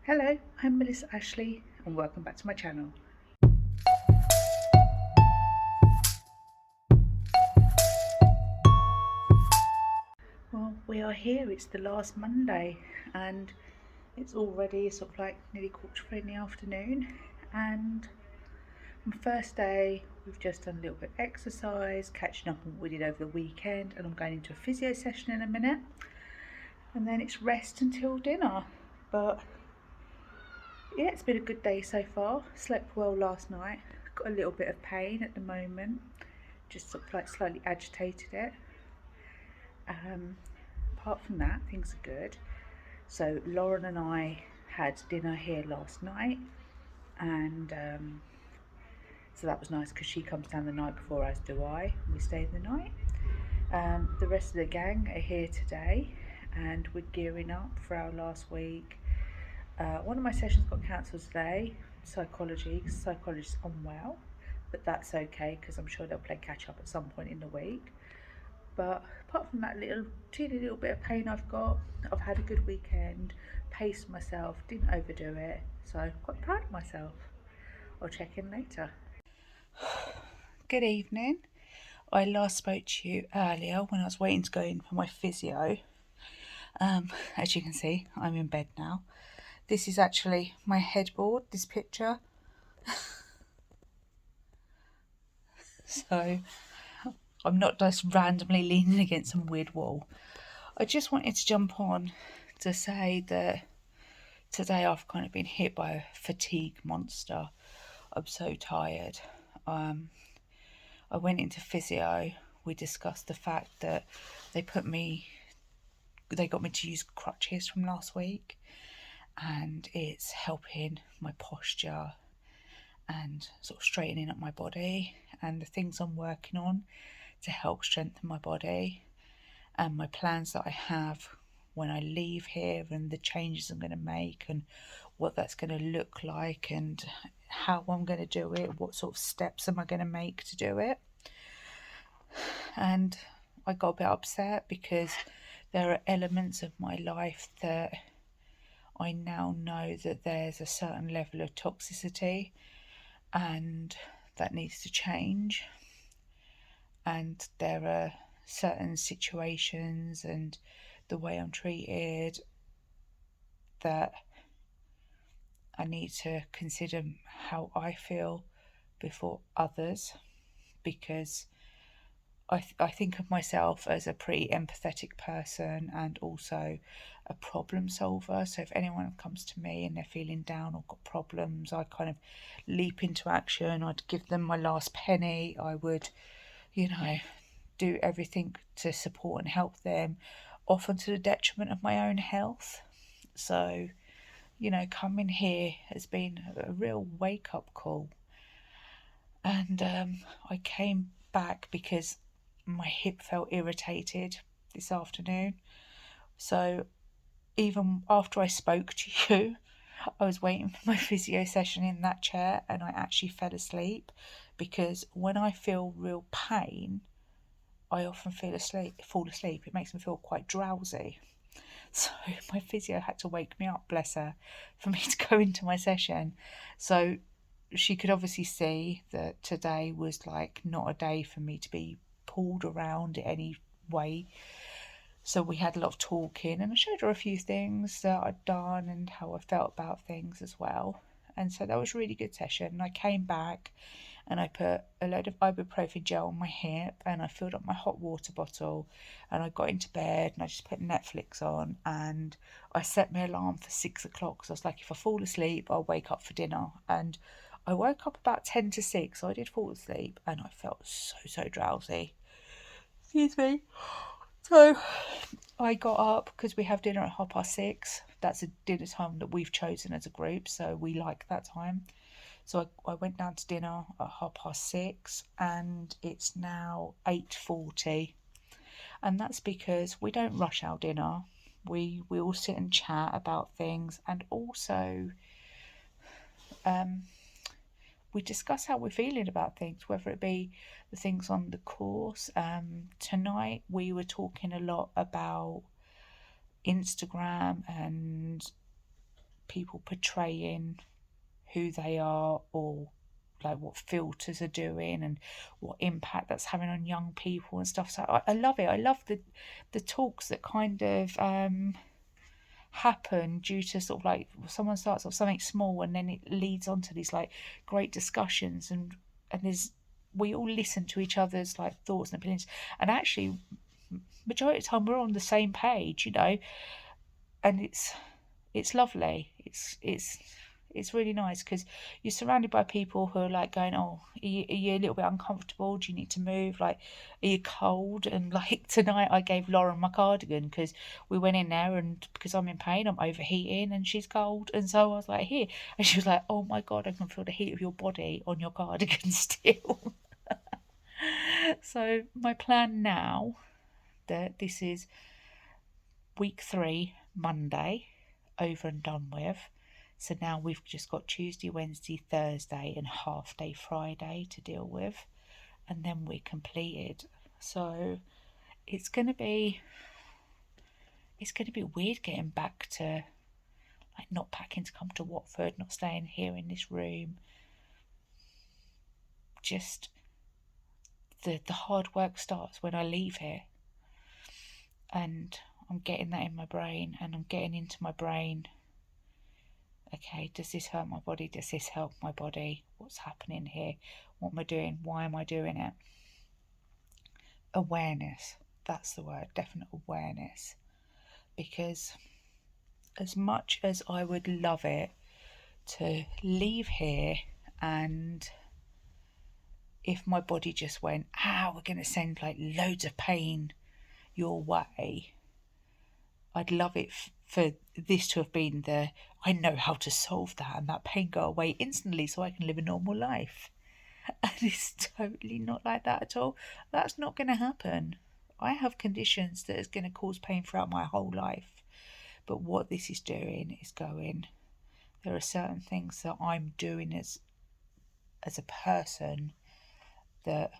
Hello, I'm Melissa Ashley and welcome back to my channel. Well, we are here, it's the last Monday and it's already sort of like nearly 3:15 in the afternoon, and my first day we've just done a little bit of exercise, catching up on what we did over the weekend, and I'm going into a physio session in a minute and then it's rest until dinner. But yeah, it's been a good day so far. Slept well last night. Got a little bit of pain at the moment, just sort of like slightly agitated it. Apart from that, things are good. So Lauren and I had dinner here last night, and so that was nice because she comes down the night before, as do I. We stayed the night. The rest of the gang are here today, and we're gearing up for our last week. One of my sessions got cancelled today, psychology, because psychologist's unwell, but that's okay because I'm sure they'll play catch up at some point in the week. But apart from that teeny little bit of pain I've got, I've had a good weekend, paced myself, didn't overdo it, so I'm quite proud of myself. I'll check in later. Good evening. I last spoke to you earlier when I was waiting to go in for my physio. As you can see, I'm in bed now. This is actually my headboard, this picture. So I'm not just randomly leaning against some weird wall. I just wanted to jump on to say that today I've kind of been hit by a fatigue monster. I'm so tired. I went into physio. We discussed the fact that they got me to use crutches from last week, and it's helping my posture and sort of straightening up my body, and the things I'm working on to help strengthen my body, and my plans that I have when I leave here, and the changes I'm going to make, and what that's going to look like, and how I'm going to do it, what sort of steps am I going to make to do it. And I got a bit upset because there are elements of my life that I now know that there's a certain level of toxicity and that needs to change. And there are certain situations and the way I'm treated that I need to consider how I feel before others, because I think of myself as a pretty empathetic person and also a problem solver. So if anyone comes to me and they're feeling down or got problems, I kind of leap into action. I'd give them my last penny. I would, do everything to support and help them, often to the detriment of my own health. So, coming here has been a real wake-up call. And I came back because my hip felt irritated this afternoon. So even after I spoke to you, I was waiting for my physio session in that chair, and I actually fell asleep, because when I feel real pain, I often fall asleep. It makes me feel quite drowsy. So my physio had to wake me up, bless her, for me to go into my session. So she could obviously see that today was like not a day for me to be pulled around in any way. So we had a lot of talking, and I showed her a few things that I'd done and how I felt about things as well. And so that was a really good session. And I came back and I put a load of ibuprofen gel on my hip, and I filled up my hot water bottle, and I got into bed and I just put Netflix on, and I set my alarm for 6 o'clock. So I was like, if I fall asleep, I'll wake up for dinner. And I woke up about 10 to 6, so I did fall asleep, and I felt so drowsy. Excuse me. So I got up because we have dinner at 6:30. That's a dinner time that we've chosen as a group, so we like that time. So I went down to dinner at 6:30, and it's now 8:40. And that's because we don't rush our dinner. We all sit and chat about things, and also we discuss how we're feeling about things, whether it be the things on the course. Tonight we were talking a lot about Instagram and people portraying who they are, or like what filters are doing and what impact that's having on young people and stuff. So I love it. I love the talks that kind of happen due to sort of like someone starts off something small and then it leads on to these like great discussions, and there's, we all listen to each other's like thoughts and opinions, and actually majority of the time we're on the same page, and it's lovely. It's really nice because you're surrounded by people who are like going, oh, are you a little bit uncomfortable? Do you need to move? Like, are you cold? And like tonight I gave Lauren my cardigan because we went in there, and because I'm in pain, I'm overheating and she's cold. And so I was like, here. And she was like, oh my God, I can feel the heat of your body on your cardigan still. So my plan now, that this is week 3, Monday, over and done with. So now we've just got Tuesday, Wednesday, Thursday, and half day Friday to deal with, and then we're completed. So it's gonna be weird getting back to like not packing to come to Watford, not staying here in this room. Just the hard work starts when I leave here, and I'm getting that in my brain, and I'm getting into my brain. Okay, does this hurt my body? Does this help my body? What's happening here? What am I doing? Why am I doing it? Awareness. That's the word, definite awareness. Because as much as I would love it to leave here, and if my body just went, we're going to send like loads of pain your way, I'd love it for this to have been I know how to solve that, and that pain go away instantly so I can live a normal life. And it's totally not like that at all. That's not going to happen. I have conditions that is going to cause pain throughout my whole life. But what this is doing is going, there are certain things that I'm doing as a person that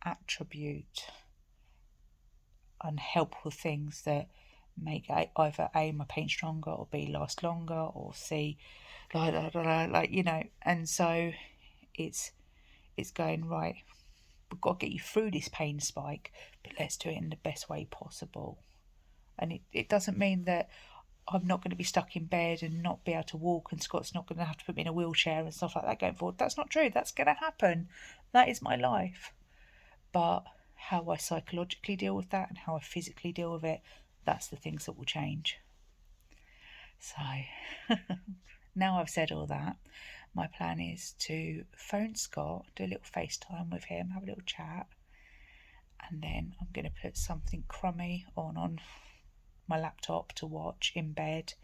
attribute unhelpful things that make either A, my pain stronger, or B, last longer, or C, like and so it's going, right, we've got to get you through this pain spike, but let's do it in the best way possible. And it doesn't mean that I'm not going to be stuck in bed and not be able to walk, and Scott's not going to have to put me in a wheelchair and stuff like that going forward. That's not true. That's going to happen. That is my life. But how I psychologically deal with that and how I physically deal with it, that's the things that will change. So now I've said all that, my plan is to phone Scott, do a little FaceTime with him, have a little chat, and then I'm going to put something crummy on my laptop to watch in bed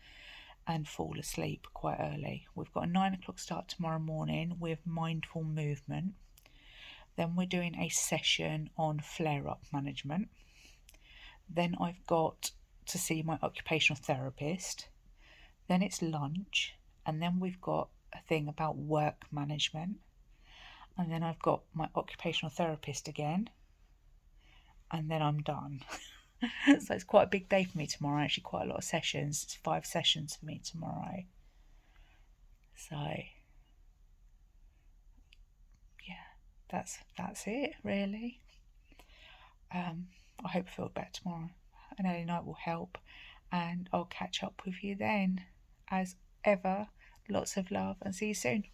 and fall asleep quite early. We've got a 9 o'clock start tomorrow morning with mindful movement. Then we're doing a session on flare-up management. Then I've got to see my occupational therapist. Then it's lunch, and then we've got a thing about work management, and then I've got my occupational therapist again, and then I'm done. So it's quite a big day for me tomorrow, actually quite a lot of sessions. It's 5 sessions for me tomorrow. So yeah, that's it really. I hope I feel better tomorrow. An early night will help, and I'll catch up with you then. As ever, lots of love, and see you soon.